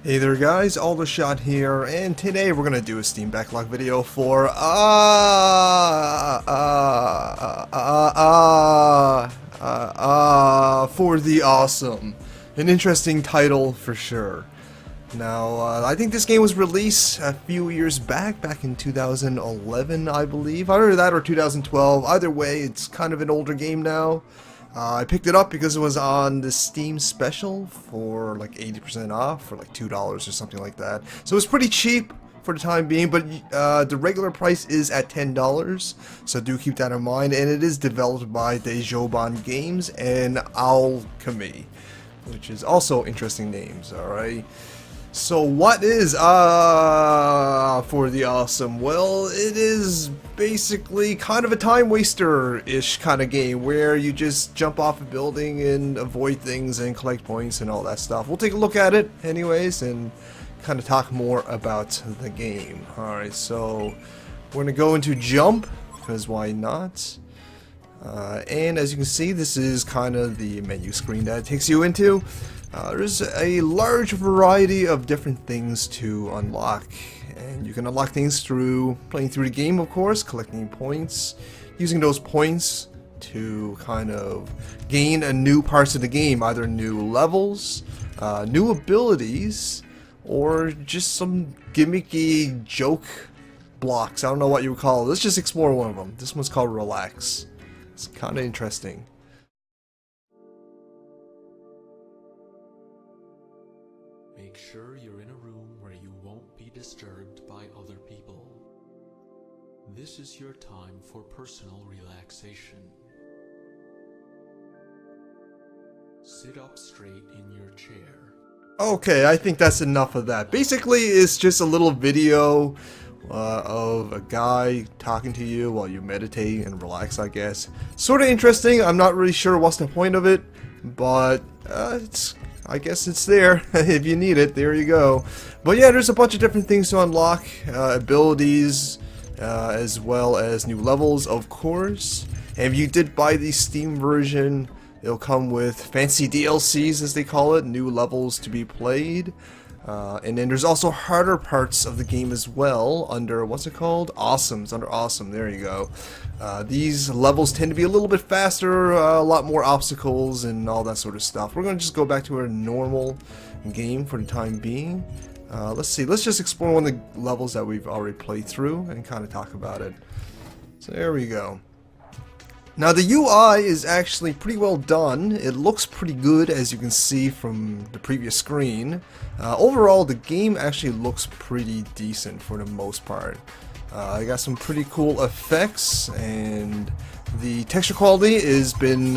Hey there guys, Aldershot here, and today we're gonna do a Steam Backlog video for for the Awesome. An interesting title for sure. Now, I think this game was released a few years back in 2011, I believe. Either that or 2012. Either way, it's kind of an older game now. I picked it up because it was on the Steam special for like 80% off for like $2 or something like that. So it was pretty cheap for the time being, but the regular price is at $10, so do keep that in mind. And it is developed by Dejobon Games and Alchemy, which is also interesting names, alright? So what is for the Awesome? Well, it is basically kind of a time waster-ish kind of game where you just jump off a building and avoid things and collect points and all that stuff. We'll take a look at it anyways and kind of talk more about the game. Alright, so we're going to go into jump, because why not? And as you can see, this is kind of the menu screen that it takes you into. There's a large variety of different things to unlock, and you can unlock things through playing through the game, of course, collecting points, using those points to kind of gain a new parts of the game, either new levels, new abilities, or just some gimmicky joke blocks. I don't know what you would call it. Let's just explore one of them. This one's called Relax. It's kind of interesting. Make sure you're in a room where you won't be disturbed by other people. This is your time for personal relaxation. Sit up straight in your chair. Okay, I think that's enough of that. Basically, it's just a little video of a guy talking to you while you meditate and relax, I guess. Sort of interesting. I'm not really sure what's the point of it, but I guess it's there if you need it. There you go. But yeah, there's a bunch of different things to unlock, abilities, as well as new levels, of course. And if you did buy the Steam version, it'll come with fancy DLCs, as they call it, new levels to be played. And then there's also harder parts of the game as well under, what's it called? Awesomes, under Awesome, there you go. These levels tend to be a little bit faster, a lot more obstacles and all that sort of stuff. We're going to just go back to our normal game for the time being. Let's see, let's just explore one of the levels that we've already played through and kind of talk about it. So there we go. Now the UI is actually pretty well done. It looks pretty good, as you can see from the previous screen. Overall, the game actually looks pretty decent for the most part. I got some pretty cool effects, and the texture quality has been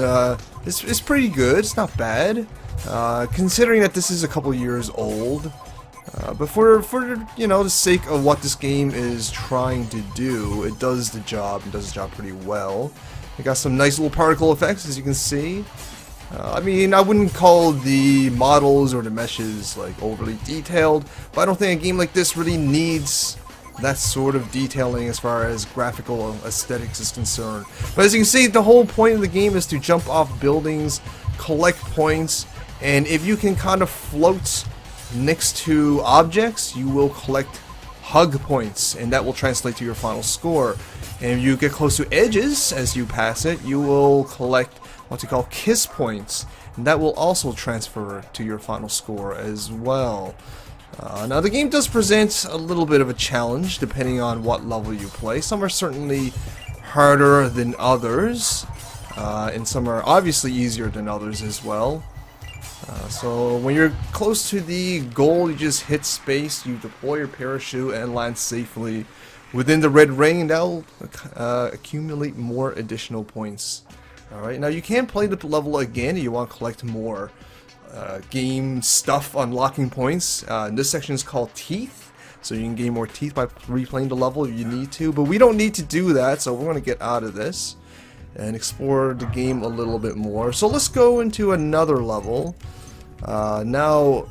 it's pretty good. It's not bad, considering that this is a couple years old. But for you know, the sake of what this game is trying to do, it does the job and does the job pretty well. It got some nice little particle effects, as you can see. I mean, I wouldn't call the models or the meshes like overly detailed, but I don't think a game like this really needs that sort of detailing as far as graphical aesthetics is concerned. But as you can see, the whole point of the game is to jump off buildings, collect points, and if you can kind of float next to objects, you will collect hug points, and that will translate to your final score. And if you get close to edges as you pass it, you will collect what you call kiss points, and that will also transfer to your final score as well. Now the game does present a little bit of a challenge depending on what level you play. Some are certainly harder than others, and some are obviously easier than others as well. So when you're close to the goal, you just hit space, you deploy your parachute and land safely within the red ring, and that'll accumulate more additional points. Alright, now you can play the level again if you want to collect more game stuff unlocking points. This section is called Teeth, so you can gain more teeth by replaying the level if you need to, but we don't need to do that, so we're going to get out of this and explore the game a little bit more. So let's go into another level. Now,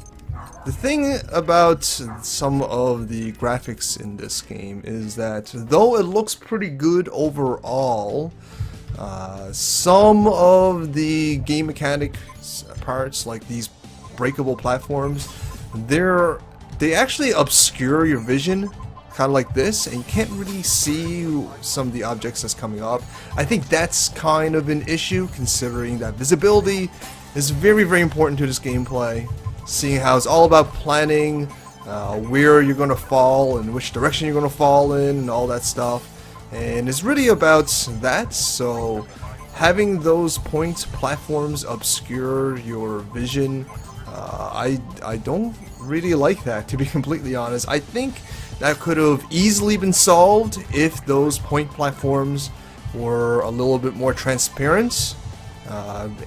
the thing about some of the graphics in this game is that though it looks pretty good overall, some of the game mechanics parts, like these breakable platforms, they're they actually obscure your vision, kind of like this, and you can't really see some of the objects that's coming up. I think that's kind of an issue, considering that visibility is very, very important to this gameplay. Seeing how it's all about planning where you're going to fall and which direction you're going to fall in and all that stuff. And it's really about that, so having those point platforms obscure your vision, I don't really like that, to be completely honest. I think that could have easily been solved if those point platforms were a little bit more transparent,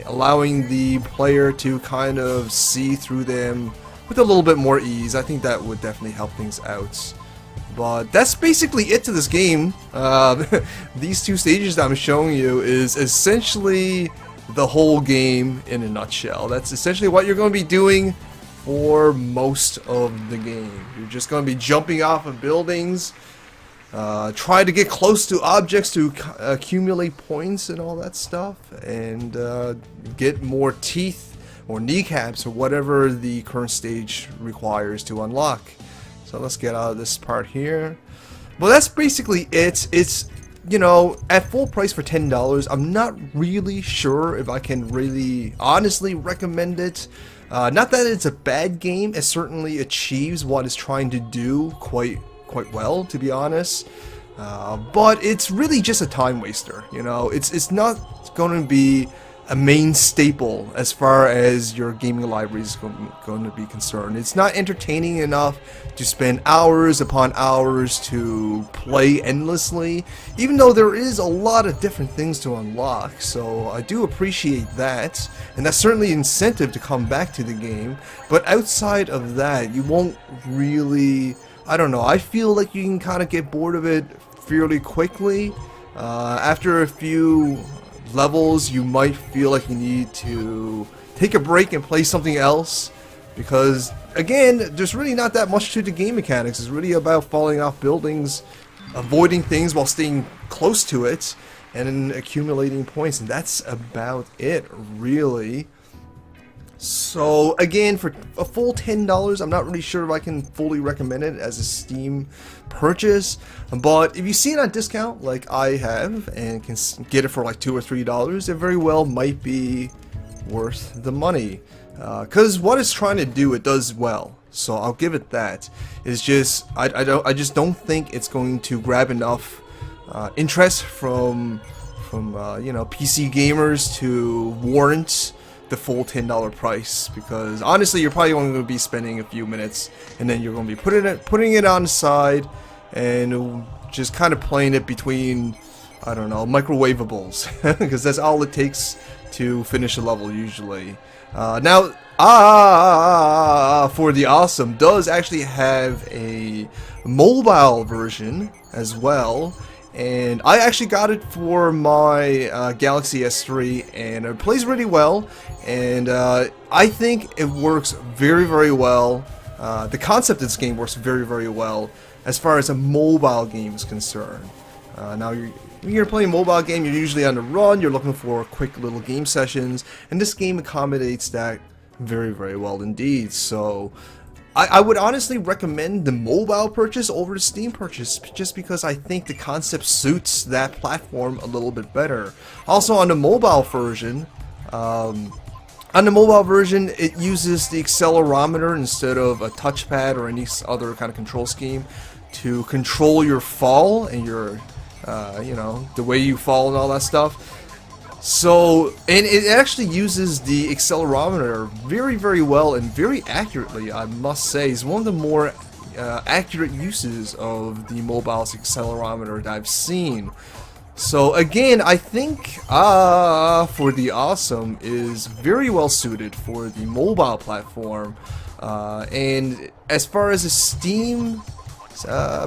allowing the player to kind of see through them with a little bit more ease. I think that would definitely help things out. But that's basically it to this game. These two stages that I'm showing you is essentially the whole game in a nutshell. That's essentially what you're going to be doing for most of the game. You're just going to be jumping off of buildings, try to get close to objects to accumulate points and all that stuff, and get more teeth or kneecaps or whatever the current stage requires to unlock. So let's get out of this part here. Well, that's basically it. It's, you know, at full price for $10, I'm not really sure if I can really honestly recommend it. Not that it's a bad game, it certainly achieves what it's trying to do quite well, to be honest. But it's really just a time waster, you know. It's not going to be a main staple as far as your gaming library is going to be concerned. It's not entertaining enough to spend hours upon hours to play endlessly, even though there is a lot of different things to unlock. So I do appreciate that, and that's certainly incentive to come back to the game. But outside of that, you won't really, I don't know, I feel like you can kind of get bored of it fairly quickly. After a few levels, you might feel like you need to take a break and play something else, because again, there's really not that much to the game mechanics. It's really about falling off buildings, avoiding things while staying close to it, and then accumulating points, and that's about it, really. So again, for a full $10, I'm not really sure if I can fully recommend it as a Steam purchase, but if you see it on discount like I have and can get it for like $2 or $3, it very well might be worth the money, because what it's trying to do, it does well. So I'll give it that. It's just I just don't think it's going to grab enough interest from you know, PC gamers to warrant the full $10 price, because honestly you're probably only going to be spending a few minutes and then you're going to be putting it on the side and just kind of playing it between, I don't know, microwavables, because that's all it takes to finish a level usually. Now for the Awesome does actually have a mobile version as well, and I actually got it for my Galaxy S3, and it plays really well, and I think it works very, very well. The concept of this game works very, very well as far as a mobile game is concerned. Now, when you're playing a mobile game, you're usually on the run, you're looking for quick little game sessions, and this game accommodates that very, very well indeed. So I would honestly recommend the mobile purchase over the Steam purchase, just because I think the concept suits that platform a little bit better. Also, on the mobile version, it uses the accelerometer instead of a touchpad or any other kind of control scheme to control your fall and your, you know, the way you fall and all that stuff. So, and it actually uses the accelerometer very, very well and very accurately, I must say. It's one of the more accurate uses of the mobile's accelerometer that I've seen. So again, I think for the Awesome is very well suited for the mobile platform. And as far as the Steam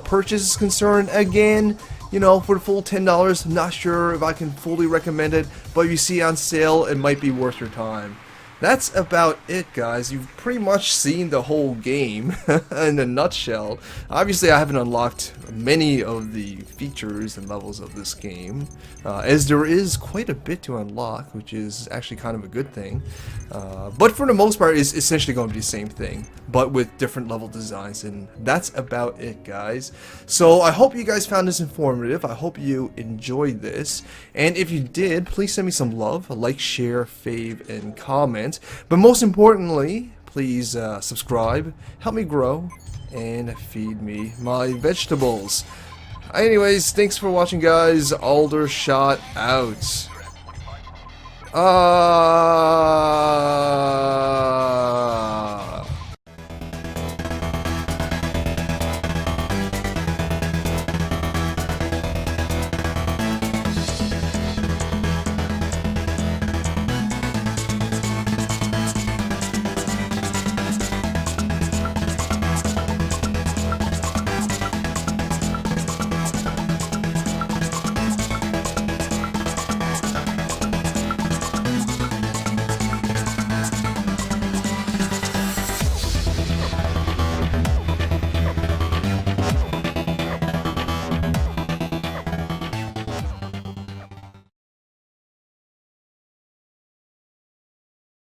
purchase is concerned, again, you know, for the full $10, I'm not sure if I can fully recommend it, but if you see it on sale, it might be worth your time. That's about it, guys. You've pretty much seen the whole game in a nutshell. Obviously, I haven't unlocked many of the features and levels of this game, as there is quite a bit to unlock, which is actually kind of a good thing. But for the most part, it's essentially going to be the same thing, but with different level designs, and that's about it, guys. So I hope you guys found this informative. I hope you enjoyed this, and if you did, please send me some love, a like, share, fave, and comment. But most importantly, please subscribe, help me grow, and feed me my vegetables. Anyways, thanks for watching, guys. Aldershot out.